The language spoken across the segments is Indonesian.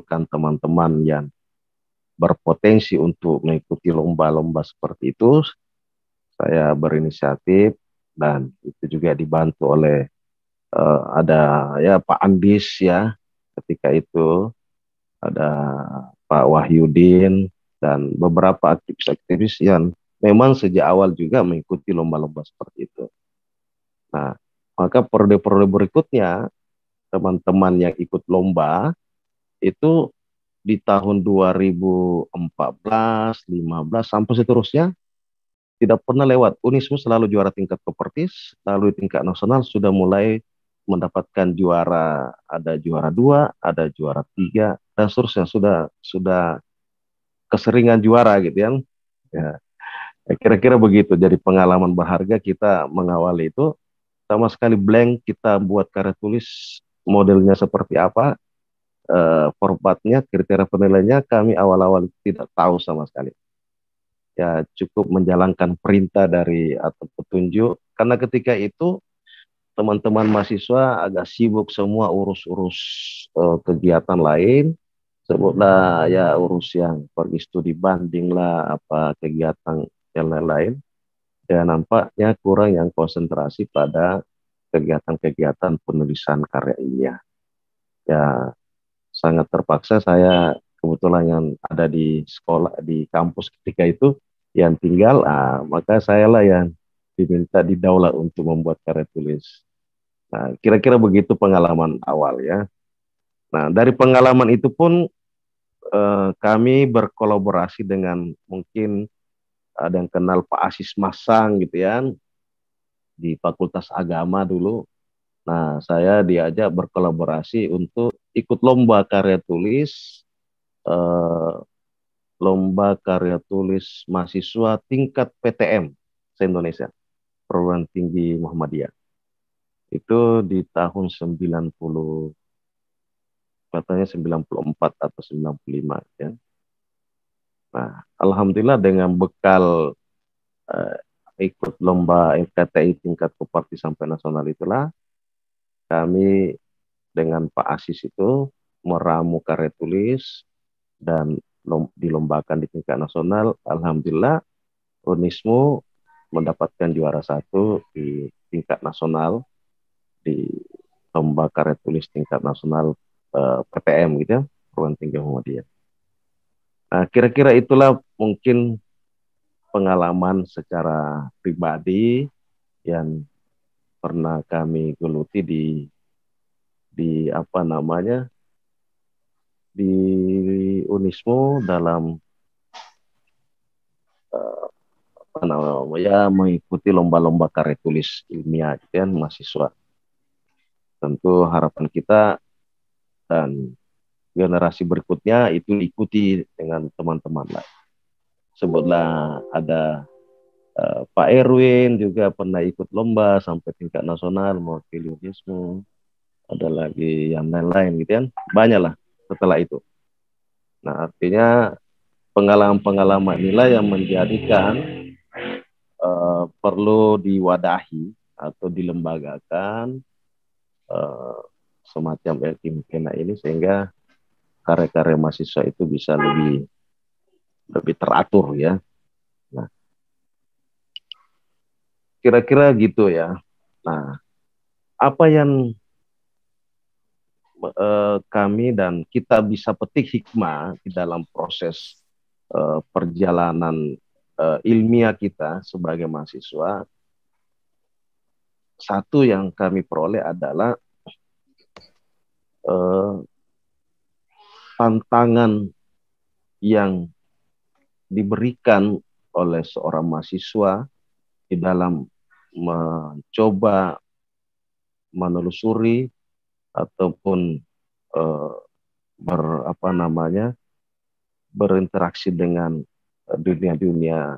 mengumpulkan teman-teman yang berpotensi untuk mengikuti lomba-lomba seperti itu, saya berinisiatif dan itu juga dibantu oleh ada ya Pak Andis ya ketika itu, ada Pak Wahyudin dan beberapa aktivis-aktivis yang memang sejak awal juga mengikuti lomba-lomba seperti itu. Nah, maka periode-periode berikutnya teman-teman yang ikut lomba itu di tahun 2014, 15 sampai seterusnya tidak pernah lewat. Unismu selalu juara tingkat Kopertis, lalu di tingkat nasional sudah mulai mendapatkan juara, ada juara dua, ada juara tiga, dan seterusnya sudah keseringan juara gitu ya. Ya, kira-kira begitu. Jadi pengalaman berharga kita mengawali itu sama sekali blank, kita buat karya tulis modelnya seperti apa, formatnya, kriteria penilaiannya kami awal-awal tidak tahu sama sekali. Ya cukup menjalankan perintah dari atau petunjuk karena ketika itu teman-teman mahasiswa agak sibuk semua urus-urus kegiatan lain, sebutlah ya urus yang pergi studi banding lah apa kegiatan yang lain-lain, dan nampaknya kurang yang konsentrasi pada kegiatan-kegiatan penulisan karya ilmiah. Ya sangat terpaksa saya kebetulan yang ada di sekolah di kampus ketika itu yang tinggal, maka saya lah yang diminta didaulat untuk membuat karya tulis. Nah, kira-kira begitu pengalaman awal ya. Nah, dari pengalaman itu pun kami berkolaborasi dengan mungkin ada yang kenal Pak Asis Masang gitu ya di Fakultas Agama dulu. Nah, saya diajak berkolaborasi untuk ikut lomba karya tulis, eh, lomba karya tulis mahasiswa tingkat PTM se-Indonesia, perguruan tinggi Muhammadiyah. Itu di tahun 90, katanya 94 atau 95 ya. Nah, alhamdulillah dengan bekal eh, ikut lomba FKTI tingkat Koperti sampai nasional itulah kami dengan Pak Asis itu meramu karya tulis dan dilombakan di tingkat nasional. Alhamdulillah Unismu mendapatkan juara satu di tingkat nasional di lomba karya tulis tingkat nasional PTM gitu ya, Perguruan Tinggi Muhammadiyah. Nah, kira-kira itulah mungkin pengalaman secara pribadi yang pernah kami geluti di apa namanya di Unismu dalam apa namanya ya mengikuti lomba-lomba karya tulis ilmiah gitu ya, mahasiswa. Tentu harapan kita dan generasi berikutnya itu diikuti dengan teman-teman lain. Sebutlah ada Pak Erwin juga pernah ikut lomba sampai tingkat nasional mewakili Unismu. Ada lagi yang lain-lain gitu kan. Banyak lah setelah itu. Nah, artinya pengalaman-pengalaman inilah yang menjadikan perlu diwadahi atau dilembagakan semacam LKMKNA ini sehingga karya-karya mahasiswa itu bisa lebih teratur ya. Nah, kira-kira gitu ya. Nah, apa yang kami dan kita bisa petik hikmah di dalam proses perjalanan ilmiah kita sebagai mahasiswa, satu yang kami peroleh adalah tantangan yang diberikan oleh seorang mahasiswa di dalam mencoba menelusuri ataupun apa namanya berinteraksi dengan dunia-dunia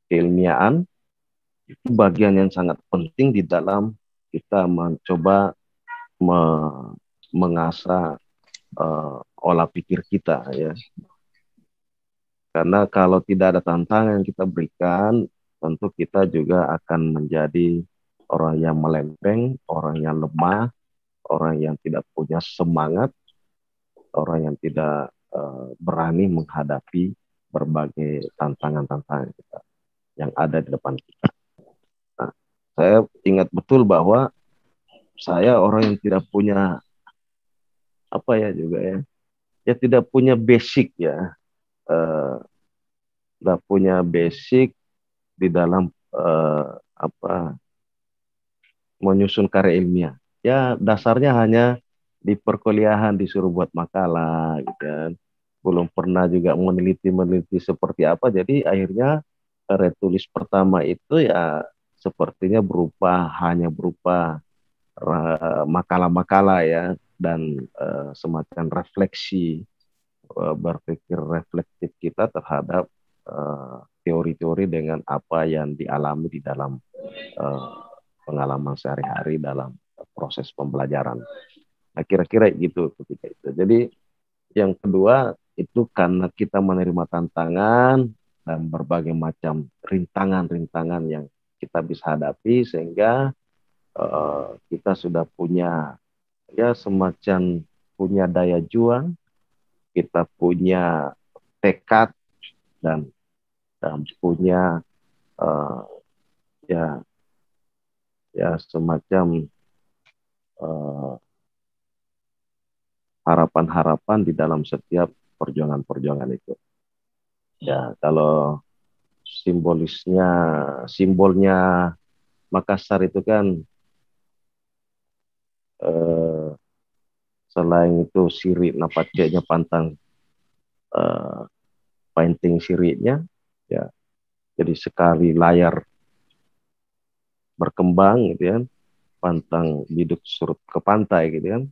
keilmiahan, itu bagian yang sangat penting di dalam kita mencoba mengasah olah pikir kita ya. Karena kalau tidak ada tantangan yang kita berikan, tentu kita juga akan menjadi orang yang melempeng, orang yang lemah, orang yang tidak punya semangat orang yang tidak berani menghadapi berbagai tantangan-tantangan kita yang ada di depan kita. Nah, saya ingat betul bahwa saya orang yang tidak punya apa ya juga ya, ya tidak punya basic ya, eh, tidak punya basic di dalam apa menyusun karya ilmiah. Ya dasarnya hanya di perkuliahan disuruh buat makalah gitu kan. Belum pernah juga meneliti-meneliti seperti apa. Jadi akhirnya karya tulis pertama itu ya sepertinya hanya berupa makalah-makalah ya dan semacam refleksi berpikir reflektif kita terhadap teori-teori dengan apa yang dialami di dalam uh, pengalaman sehari-hari dalam proses pembelajaran. Nah, kira-kira gitu ketika itu. Jadi yang kedua itu karena kita menerima tantangan dan berbagai macam rintangan-rintangan yang kita bisa hadapi sehingga kita sudah punya ya semacam punya daya juang, kita punya tekad dan punya uh, ya ya semacam uh, harapan-harapan di dalam setiap perjuangan-perjuangan itu. Ya, kalau simbolnya Makassar itu kan eh, selain itu sirip napatnya pantang eh, painting siripnya, ya. Jadi sekali layar berkembang gitu kan, pantang biduk surut ke pantai gitu kan.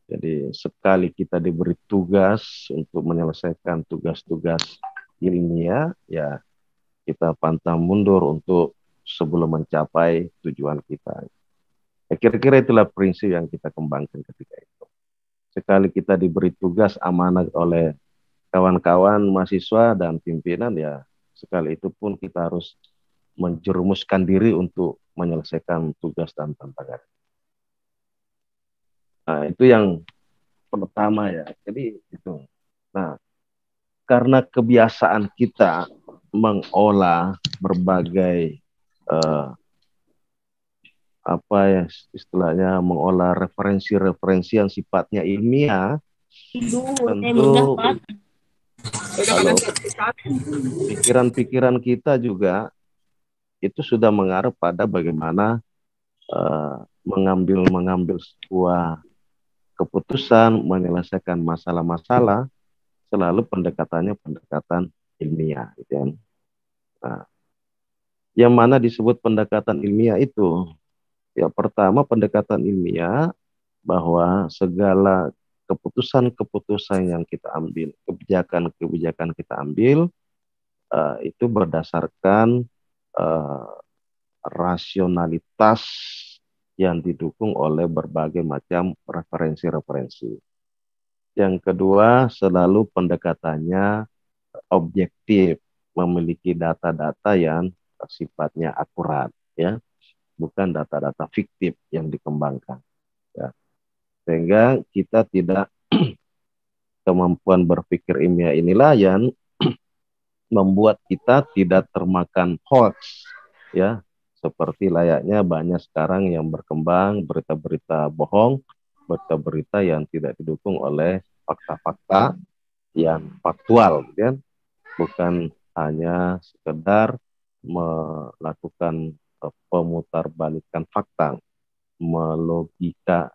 Jadi sekali kita diberi tugas untuk menyelesaikan tugas-tugas ilmiah, ya kita pantang mundur untuk sebelum mencapai tujuan kita. Ya, kira-kira itulah prinsip yang kita kembangkan ketika itu. Sekali kita diberi tugas amanah oleh kawan-kawan mahasiswa dan pimpinan, ya sekali itu pun kita harus menjerumuskan diri untuk menyelesaikan tugas dan tantangan. Nah, itu yang pertama ya. Jadi itu. Nah, karena kebiasaan kita mengolah berbagai eh, apa ya istilahnya mengolah referensi-referensi yang sifatnya ilmiah, tentu kalau pikiran-pikiran kita juga itu sudah mengarah pada bagaimana mengambil mengambil sebuah keputusan menyelesaikan masalah-masalah selalu pendekatannya pendekatan ilmiah gitu kan. Nah, yang mana disebut pendekatan ilmiah itu ya pertama pendekatan ilmiah bahwa segala keputusan-keputusan yang kita ambil, kebijakan-kebijakan kita ambil itu berdasarkan uh, rasionalitas yang didukung oleh berbagai macam referensi-referensi. Yang kedua, selalu pendekatannya objektif, memiliki data-data yang sifatnya akurat, ya, bukan data-data fiktif yang dikembangkan. Ya. Sehingga kita tidak kemampuan berpikir ilmiah inilah yang membuat kita tidak termakan hoax, ya, seperti layaknya banyak sekarang yang berkembang berita-berita bohong, berita-berita yang tidak didukung oleh fakta-fakta yang faktual, kan? Bukan hanya sekedar melakukan pemutarbalikan fakta, melogika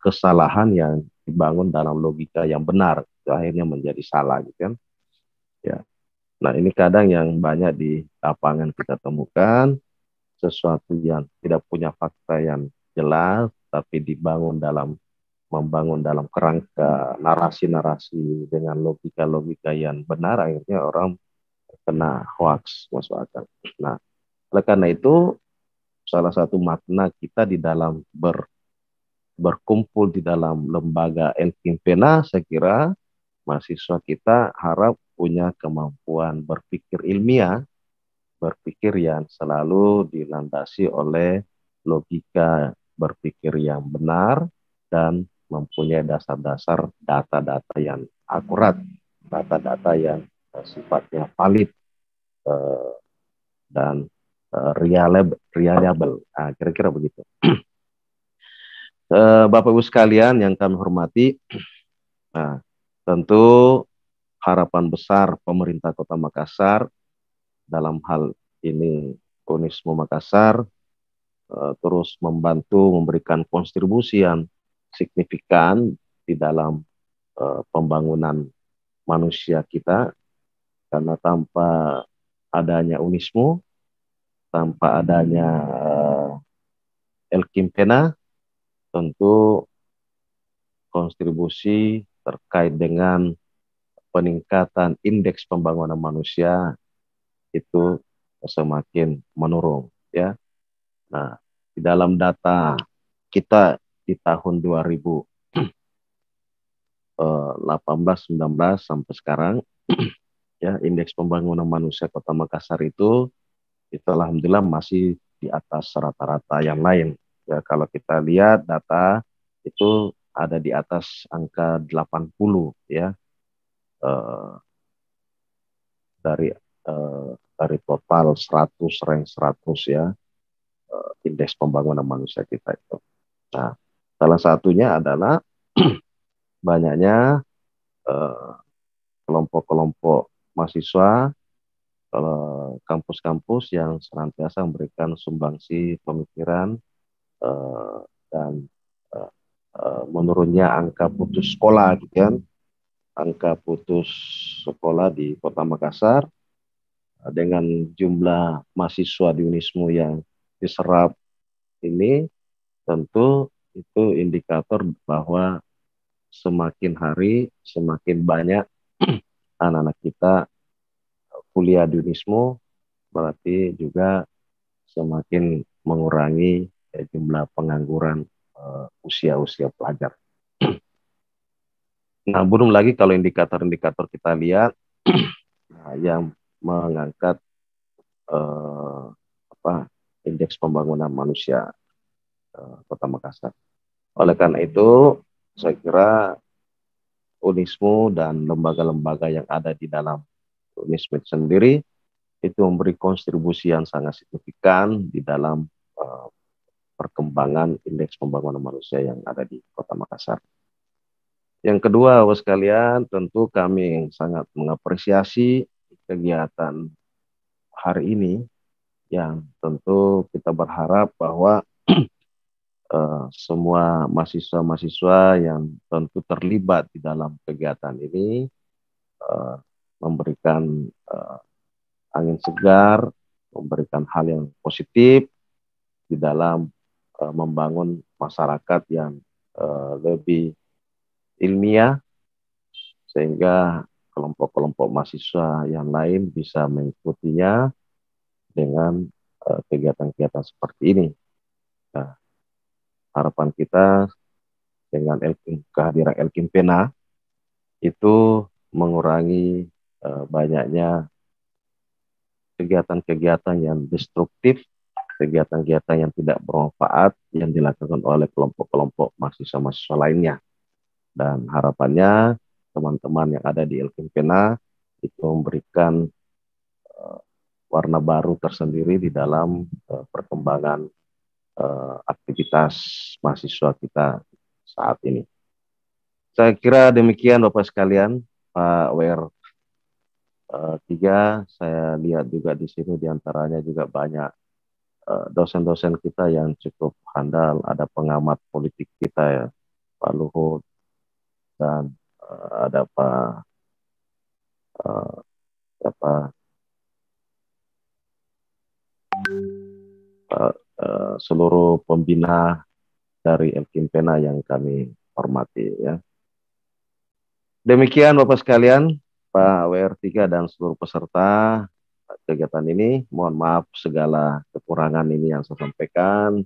kesalahan yang dibangun dalam logika yang benar, itu akhirnya menjadi salah, gitu kan? Ya. Nah, ini kadang yang banyak di lapangan kita temukan sesuatu yang tidak punya fakta yang jelas, tapi membangun dalam kerangka narasi-narasi dengan logika-logika yang benar, akhirnya orang kena hoax masuk akal. Nah, oleh karena itu salah satu makna kita di dalam berkumpul di dalam lembaga Elkimpena, saya kira mahasiswa kita harap punya kemampuan berpikir ilmiah, berpikir yang selalu dilandasi oleh logika berpikir yang benar dan mempunyai dasar-dasar data-data yang akurat, data-data yang sifatnya valid uh, dan reliable. Nah, kira-kira begitu. Bapak Ibu sekalian yang kami hormati, nah, tentu harapan besar pemerintah Kota Makassar dalam hal ini Unismu Makassar terus membantu memberikan kontribusi yang signifikan di dalam pembangunan manusia kita, karena tanpa adanya Unismu, tanpa adanya Elkimpena, tentu kontribusi terkait dengan peningkatan indeks pembangunan manusia itu semakin menurun, ya. Nah, di dalam data kita di tahun 2018-19 sampai sekarang, ya, indeks pembangunan manusia Kota Makassar itu alhamdulillah masih di atas rata-rata yang lain. Ya, kalau kita lihat data itu ada di atas angka 80, ya, eh, dari dari total 100, rank 100, ya, indeks pembangunan manusia kita itu. Nah, salah satunya adalah banyaknya kelompok-kelompok mahasiswa, kampus-kampus yang senantiasa memberikan sumbangsi pemikiran eh, dan eh, menurunnya angka putus sekolah, gitu kan, angka putus sekolah di Kota Makassar dengan jumlah mahasiswa di Unismu yang diserap ini, tentu itu indikator bahwa semakin hari semakin banyak anak-anak kita kuliah di Unismu, berarti juga semakin mengurangi jumlah pengangguran usia-usia pelajar. Nah, belum lagi kalau indikator-indikator kita lihat nah, yang mengangkat eh, apa indeks pembangunan manusia Kota Makassar. Oleh karena itu, saya kira Unismu dan lembaga-lembaga yang ada di dalam Unismu sendiri itu memberi kontribusi yang sangat signifikan di dalam uh, perkembangan indeks pembangunan manusia yang ada di Kota Makassar. Yang kedua, Bapak sekalian, tentu kami sangat mengapresiasi kegiatan hari ini, yang tentu kita berharap bahwa semua mahasiswa-mahasiswa yang tentu terlibat di dalam kegiatan ini uh, memberikan uh, angin segar, memberikan hal yang positif di dalam membangun masyarakat yang lebih ilmiah, sehingga kelompok-kelompok mahasiswa yang lain bisa mengikutinya dengan kegiatan-kegiatan seperti ini. Nah, harapan kita dengan kehadiran Elkimpena itu mengurangi banyaknya kegiatan-kegiatan yang destruktif, kegiatan-kegiatan yang tidak bermanfaat yang dilakukan oleh kelompok-kelompok mahasiswa-mahasiswa lainnya. Dan harapannya teman-teman yang ada di Elkimpena itu memberikan warna baru tersendiri di dalam perkembangan aktivitas mahasiswa kita saat ini. Saya kira demikian Bapak sekalian, Pak WR 3, saya lihat juga di sini diantaranya juga banyak dosen-dosen kita yang cukup handal, ada pengamat politik kita, ya, Pak Luhut, dan ada uh, apa, seluruh pembina dari Elkimpena yang kami hormati, ya. Demikian Bapak sekalian, Pak WR3 dan seluruh peserta kegiatan ini. Mohon maaf segala kekurangan ini yang saya sampaikan.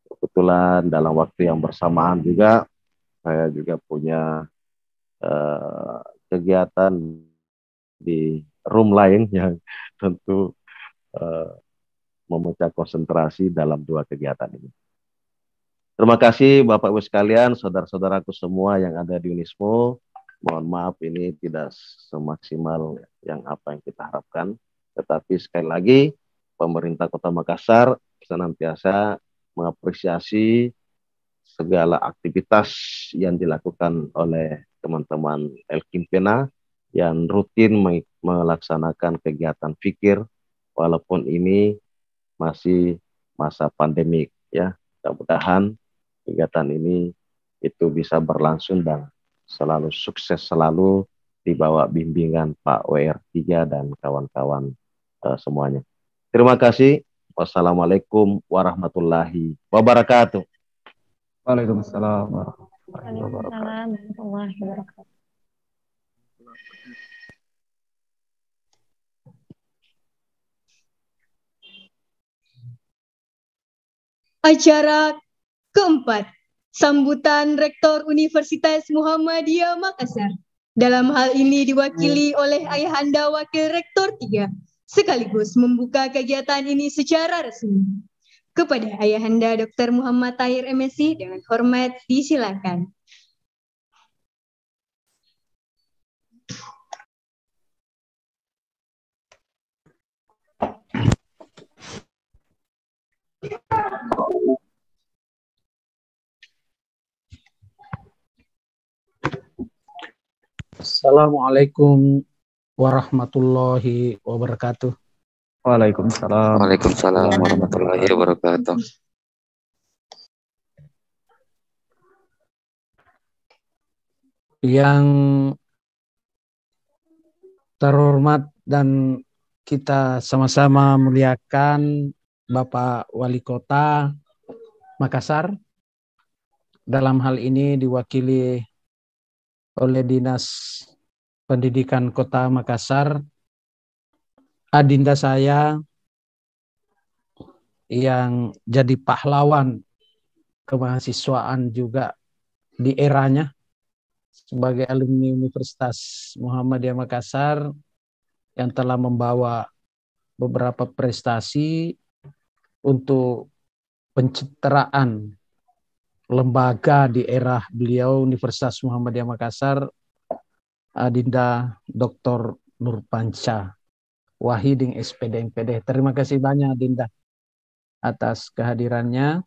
Kebetulan dalam waktu yang bersamaan juga saya juga punya eh, kegiatan di room lain yang tentu eh, memecah konsentrasi dalam dua kegiatan ini. Terima kasih Bapak Ibu sekalian, saudara-saudaraku semua yang ada di Unismo. Mohon maaf ini tidak semaksimal yang apa yang kita harapkan. Tetapi sekali lagi, pemerintah Kota Makassar senantiasa mengapresiasi segala aktivitas yang dilakukan oleh teman-teman Elkimpena yang rutin melaksanakan kegiatan fikir walaupun ini masih masa pandemik ya. Mudah-mudahan kegiatan ini itu bisa berlangsung dan selalu sukses selalu di bawah bimbingan Pak WR3 dan kawan-kawan semuanya. Terima kasih. Wassalamualaikum warahmatullahi wabarakatuh. Waalaikumsalam warahmatullahi wabarakatuh. Waalaikumsalam warahmatullahi wabarakatuh. Acara keempat, sambutan Rektor Universitas Muhammadiyah Makassar. Dalam hal ini diwakili oleh Ayahanda Wakil Rektor 3, sekaligus membuka kegiatan ini secara resmi. Kepada Ayahanda Dr. Muhammad Tahir MSc dengan hormat disilakan. Assalamualaikum warahmatullahi wabarakatuh. Waalaikumsalam. Waalaikumsalam warahmatullahi wabarakatuh. Yang terhormat dan kita sama-sama muliakan Bapak Wali Kota Makassar, dalam hal ini diwakili oleh Dinas Pendidikan Kota Makassar, adinda saya yang jadi pahlawan kemahasiswaan juga di eranya sebagai alumni Universitas Muhammadiyah Makassar yang telah membawa beberapa prestasi untuk pencitraan lembaga di era beliau Universitas Muhammadiyah Makassar, Adinda Dr. Nurpanca Wahiding SPD MPD. Terima kasih banyak Adinda atas kehadirannya.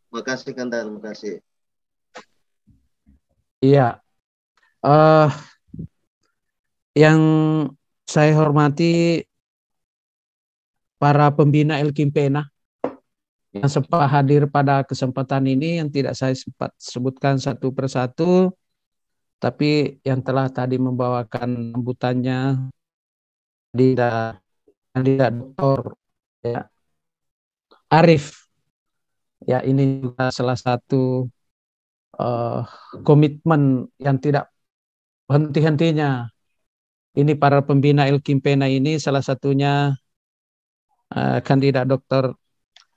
Makasih Kanda, terima kasih. Iya, yang saya hormati para pembina Elkimpena yang sempat hadir pada kesempatan ini, yang tidak saya sempat sebutkan satu persatu, tapi yang telah tadi membawakan sambutannya Kandidat Dr. ya, Arif. Ya, ini juga salah satu komitmen yang tidak henti-hentinya. Ini para pembina Elkimpena ini salah satunya Kandidat Dr.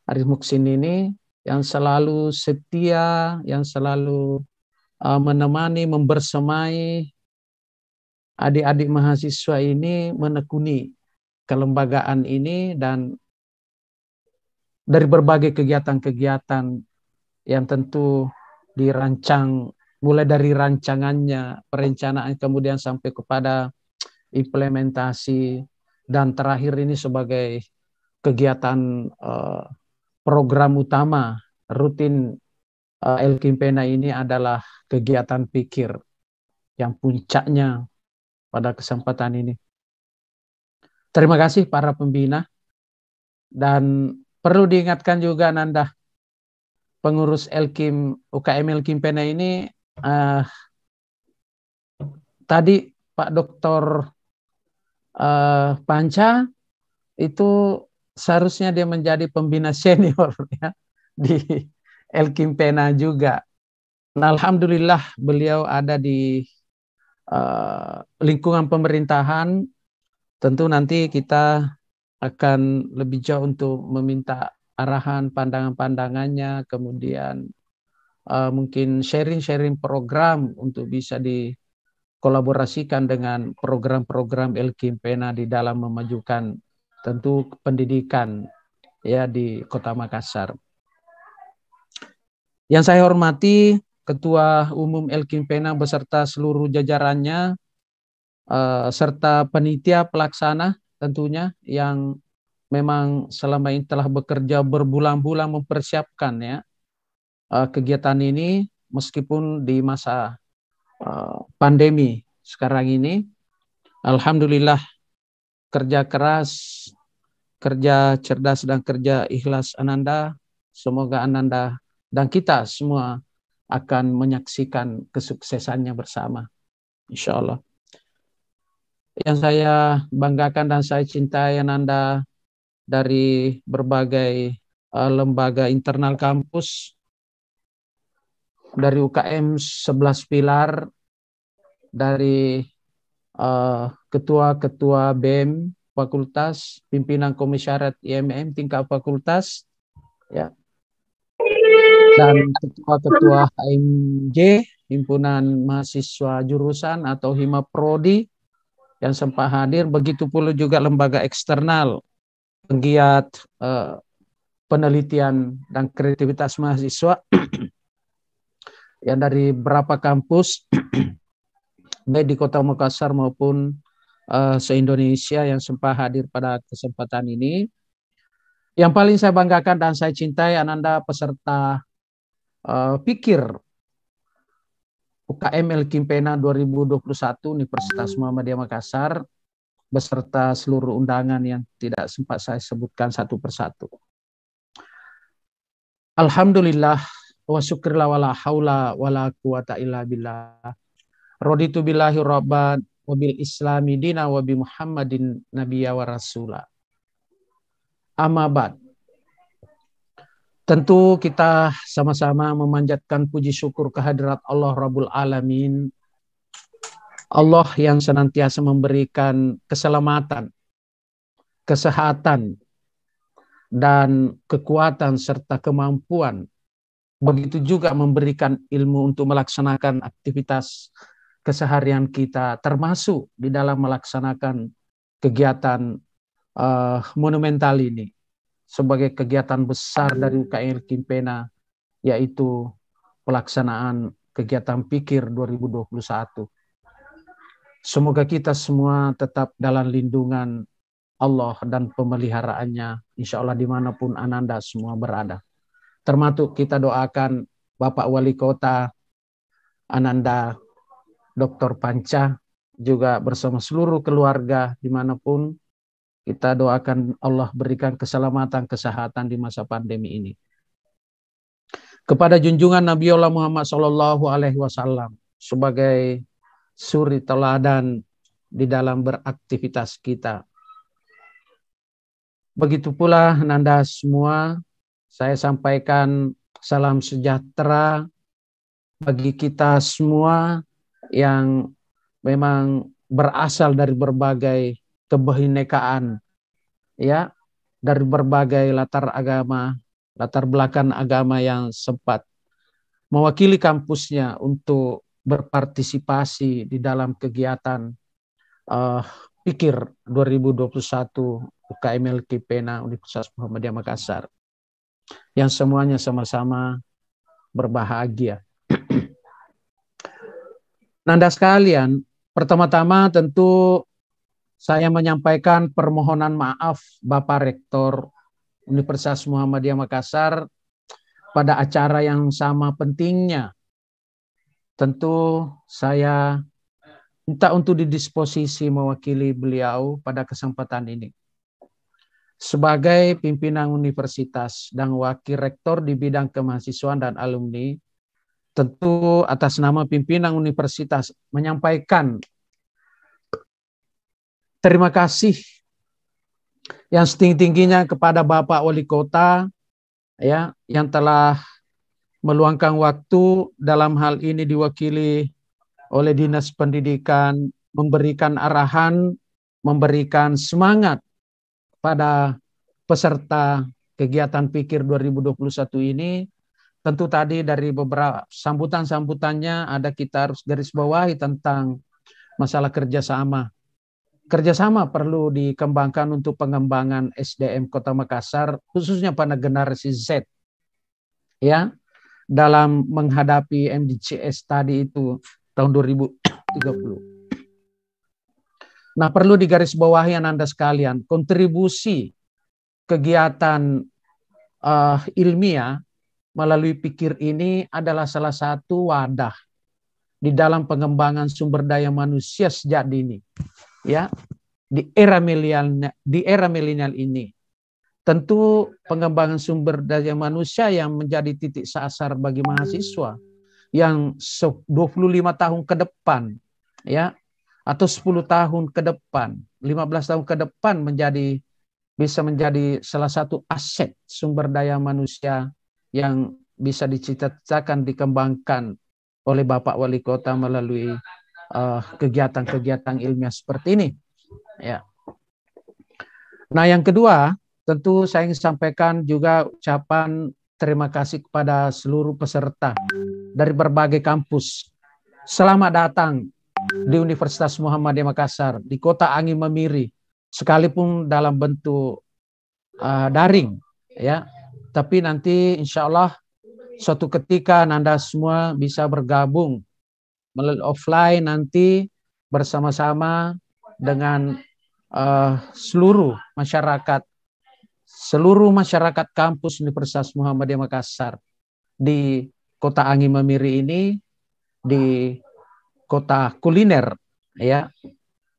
Arif Muksin ini yang selalu setia, yang selalu menemani, membersamai adik-adik mahasiswa ini menekuni kelembagaan ini, dan dari berbagai kegiatan-kegiatan yang tentu dirancang, mulai dari rancangannya, perencanaan, kemudian sampai kepada implementasi, dan terakhir ini sebagai kegiatan program utama rutin Elkimpena ini adalah kegiatan pikir yang puncaknya pada kesempatan ini. Terima kasih para pembina, dan perlu diingatkan juga Nanda, pengurus UKM Elkimpena ini tadi Pak Dr. Panca itu seharusnya dia menjadi pembina senior ya, di Elkimpena juga. Nah, alhamdulillah beliau ada di lingkungan pemerintahan. Tentu nanti kita akan lebih jauh untuk meminta arahan, pandangan-pandangannya, kemudian mungkin sharing-sharing program untuk bisa dikolaborasikan dengan program-program Elkimpena di dalam memajukan tentu pendidikan ya di Kota Makassar. Yang saya hormati Ketua Umum Elkimpena beserta seluruh jajarannya, serta panitia pelaksana tentunya yang memang selama ini telah bekerja berbulan-bulan mempersiapkan ya kegiatan ini, meskipun di masa pandemi sekarang ini. Alhamdulillah, kerja keras, kerja cerdas dan kerja ikhlas Ananda, semoga Ananda dan kita semua akan menyaksikan kesuksesannya bersama, insya Allah. Yang saya banggakan dan saya cintai Ananda dari berbagai lembaga internal kampus, dari UKM 11 pilar, dari ketua-ketua BEM fakultas, pimpinan komisariat IMM tingkat fakultas, ya, dan ketua-ketua HMJ, himpunan mahasiswa jurusan atau Himaprodi yang sempat hadir. Begitu pula juga lembaga eksternal, penggiat penelitian dan kreativitas mahasiswa yang dari beberapa kampus baik di Kota Makassar maupun se-Indonesia yang sempat hadir pada kesempatan ini. Yang paling saya banggakan dan saya cintai Ananda peserta pikir UKM Elkimpena 2021 Universitas Muhammadiyah Makassar beserta seluruh undangan yang tidak sempat saya sebutkan satu persatu. Alhamdulillah wa syukurlah wala haula wala quwata illa billah. Raditu billahi rabban wa bil islami dina wa bi Muhammadin nabiyya wa rasula. Amma ba'd. Tentu kita sama-sama memanjatkan puji syukur kehadirat Allah Rabbul Alamin. Allah yang senantiasa memberikan keselamatan, kesehatan, dan kekuatan serta kemampuan. Begitu juga memberikan ilmu untuk melaksanakan aktivitas keseharian kita, termasuk di dalam melaksanakan kegiatan monumental ini sebagai kegiatan besar dari UKM Elkimpena, yaitu pelaksanaan kegiatan pikir 2021. Semoga kita semua tetap dalam lindungan Allah dan pemeliharaannya, insya Allah dimanapun Ananda semua berada. Termasuk kita doakan Bapak Wali Kota Ananda, Dr. Panca, juga bersama seluruh keluarga dimanapun. Kita doakan Allah berikan keselamatan, kesehatan di masa pandemi ini. Kepada junjungan Nabi Allah Muhammad SAW sebagai suri teladan di dalam beraktivitas kita. Begitu pula Nanda semua, saya sampaikan salam sejahtera bagi kita semua yang memang berasal dari berbagai kebinekaan, ya, dari berbagai latar agama, latar belakang agama yang sempat mewakili kampusnya untuk berpartisipasi di dalam kegiatan pikir 2021 UKM Elkimpena Universitas Muhammadiyah Makassar, yang semuanya sama-sama berbahagia. Nanda sekalian, pertama-tama tentu saya menyampaikan permohonan maaf Bapak Rektor Universitas Muhammadiyah Makassar pada acara yang sama pentingnya. Tentu saya minta untuk didisposisi mewakili beliau pada kesempatan ini. Sebagai pimpinan universitas dan wakil rektor di bidang kemahasiswaan dan alumni, tentu atas nama pimpinan universitas menyampaikan terima kasih yang setinggi-tingginya kepada Bapak Wali Kota, ya, yang telah meluangkan waktu dalam hal ini diwakili oleh Dinas Pendidikan, memberikan arahan, memberikan semangat pada peserta kegiatan pikir 2021 ini. Tentu tadi dari beberapa sambutan-sambutannya ada kita harus garis bawahi tentang masalah kerjasama. kerjasama perlu dikembangkan untuk pengembangan SDM Kota Makassar, khususnya pada generasi Z, ya, dalam menghadapi MDGs tadi itu tahun 2030. Nah, perlu digarisbawahi Anda sekalian, kontribusi kegiatan ilmiah melalui pikir ini adalah salah satu wadah di dalam pengembangan sumber daya manusia sejak dini, ya, di era milenial ini. Tentu pengembangan sumber daya manusia yang menjadi titik sasar bagi mahasiswa yang 25 tahun ke depan, ya, atau 10 tahun ke depan, 15 tahun ke depan bisa menjadi salah satu aset sumber daya manusia yang bisa diciptakan, dikembangkan oleh Bapak Wali Kota melalui kegiatan-kegiatan ilmiah seperti ini. Ya. Nah, yang kedua, tentu saya ingin sampaikan juga ucapan terima kasih kepada seluruh peserta dari berbagai kampus. Selamat datang di Universitas Muhammadiyah Makassar, di Kota Angin Mamiri, sekalipun dalam bentuk daring, ya. Tapi nanti insya Allah suatu ketika Anda semua bisa bergabung melalui offline nanti bersama-sama dengan seluruh masyarakat kampus Universitas Muhammadiyah Makassar di Kota Angin Mamiri ini, di kota kuliner, ya,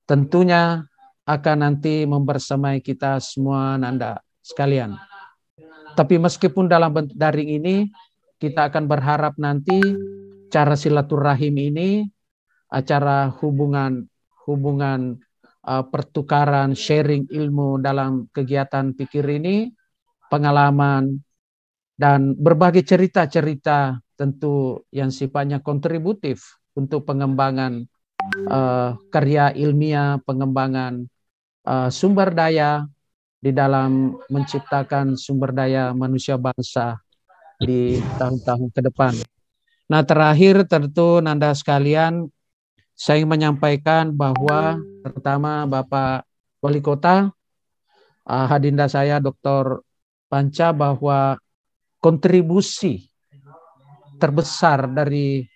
tentunya akan nanti membersamai kita semua Anda sekalian. Tapi meskipun dalam bentuk daring ini, kita akan berharap nanti cara silaturahim ini, acara hubungan pertukaran sharing ilmu dalam kegiatan pikir ini, pengalaman dan berbagai cerita-cerita tentu yang sifatnya kontributif untuk pengembangan karya ilmiah, pengembangan sumber daya di dalam menciptakan sumber daya manusia bangsa di tahun-tahun ke depan. Nah, terakhir tentu Anda sekalian, saya ingin menyampaikan bahwa pertama Bapak Wali Kota, hadinda saya Dr. Panca, bahwa kontribusi terbesar dari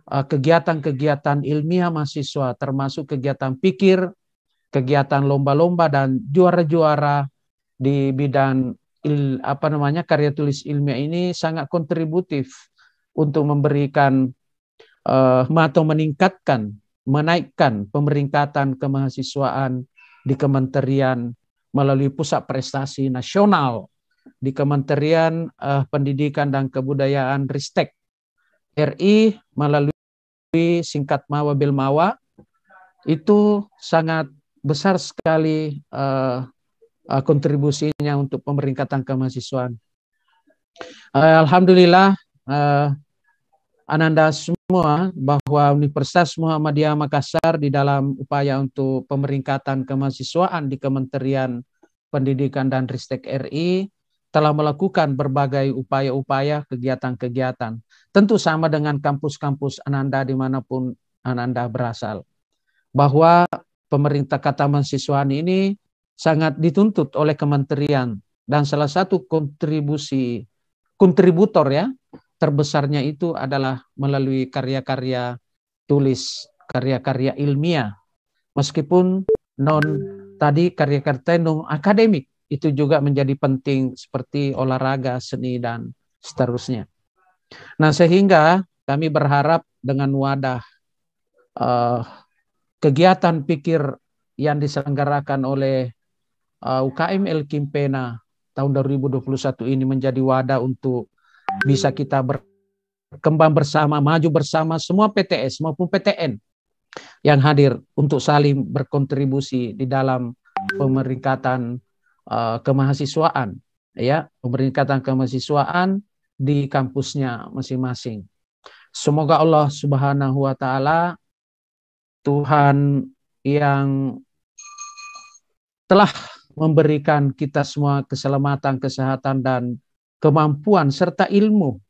kegiatan-kegiatan ilmiah mahasiswa, termasuk kegiatan pikir, kegiatan lomba-lomba dan juara-juara di bidang karya tulis ilmiah ini sangat kontributif untuk memberikan atau menaikkan pemeringkatan kemahasiswaan di kementerian melalui Pusat Prestasi Nasional di Kementerian Pendidikan dan Kebudayaan Ristek RI melalui singkat Mawa Bilmawa. Itu sangat besar sekali kontribusinya untuk pemeringkatan kemahasiswaan. Alhamdulillah, Ananda semua, bahwa Universitas Muhammadiyah Makassar di dalam upaya untuk pemeringkatan kemahasiswaan di Kementerian Pendidikan dan Ristek RI telah melakukan berbagai upaya-upaya, kegiatan-kegiatan. Tentu sama dengan kampus-kampus Ananda dimanapun Ananda berasal. Bahwa pemerintah kata mahasiswaan ini sangat dituntut oleh kementerian, dan salah satu kontributor ya terbesarnya itu adalah melalui karya-karya tulis, karya-karya ilmiah. Meskipun karya-karya non akademik itu juga menjadi penting seperti olahraga, seni dan seterusnya. Nah, sehingga kami berharap dengan wadah kegiatan pikir yang diselenggarakan oleh UKM Elkimpena tahun 2021 ini menjadi wadah untuk bisa kita berkembang bersama, maju bersama semua PTS maupun PTN yang hadir untuk saling berkontribusi di dalam pemeringkatan kemahasiswaan, ya, pemeringkatan kemahasiswaan di kampusnya masing-masing. Semoga Allah Subhanahu wa taala, Tuhan yang telah memberikan kita semua keselamatan, kesehatan, dan kemampuan serta ilmu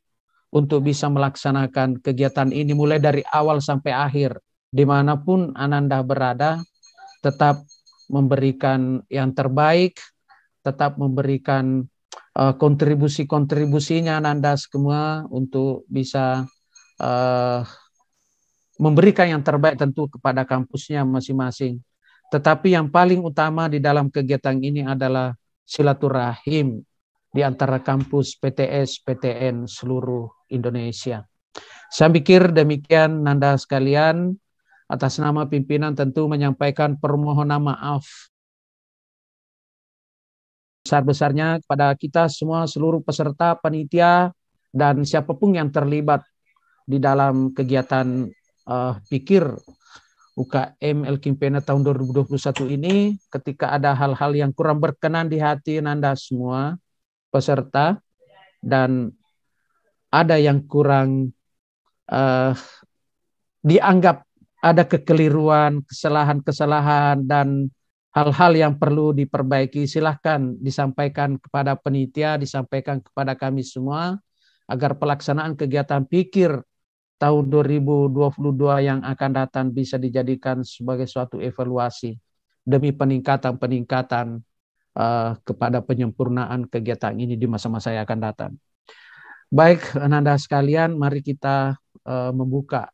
untuk bisa melaksanakan kegiatan ini mulai dari awal sampai akhir, dimanapun Ananda berada, tetap memberikan yang terbaik, tetap memberikan kontribusi-kontribusinya Nanda semua untuk bisa memberikan yang terbaik tentu kepada kampusnya masing-masing. Tetapi yang paling utama di dalam kegiatan ini adalah silaturahim di antara kampus PTS, PTN seluruh Indonesia. Saya pikir demikian Nanda sekalian, atas nama pimpinan tentu menyampaikan permohonan maaf besar-besarnya kepada kita semua, seluruh peserta, panitia, dan siapapun yang terlibat di dalam kegiatan pikir UKM Elkimpena tahun 2021 ini, ketika ada hal-hal yang kurang berkenan di hati Nanda semua peserta, dan ada yang kurang dianggap ada kekeliruan, kesalahan-kesalahan, dan hal-hal yang perlu diperbaiki, silahkan disampaikan kepada panitia, disampaikan kepada kami semua, agar pelaksanaan kegiatan pikir tahun 2022 yang akan datang bisa dijadikan sebagai suatu evaluasi demi peningkatan kepada penyempurnaan kegiatan ini di masa-masa yang akan datang. Baik, Nanda sekalian, mari kita membuka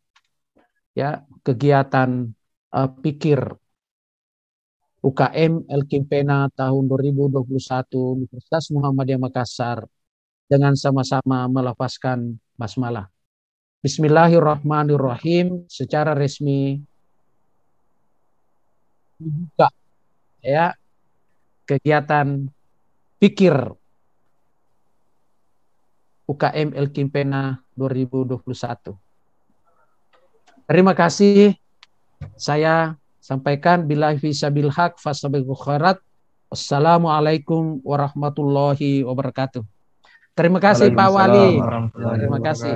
ya kegiatan pikir UKM Elkimpena tahun 2021 Universitas Muhammadiyah Makassar dengan sama-sama melafazkan basmalah. Bismillahirrahmanirrahim. Secara resmi dibuka ya kegiatan pikir UKM Elkimpena 2021. Terima kasih. Saya sampaikan billahi fisabil haq fasabiqul khairat. Wassalamualaikum warahmatullahi wabarakatuh. Terima kasih Pak Wali. Terima kasih.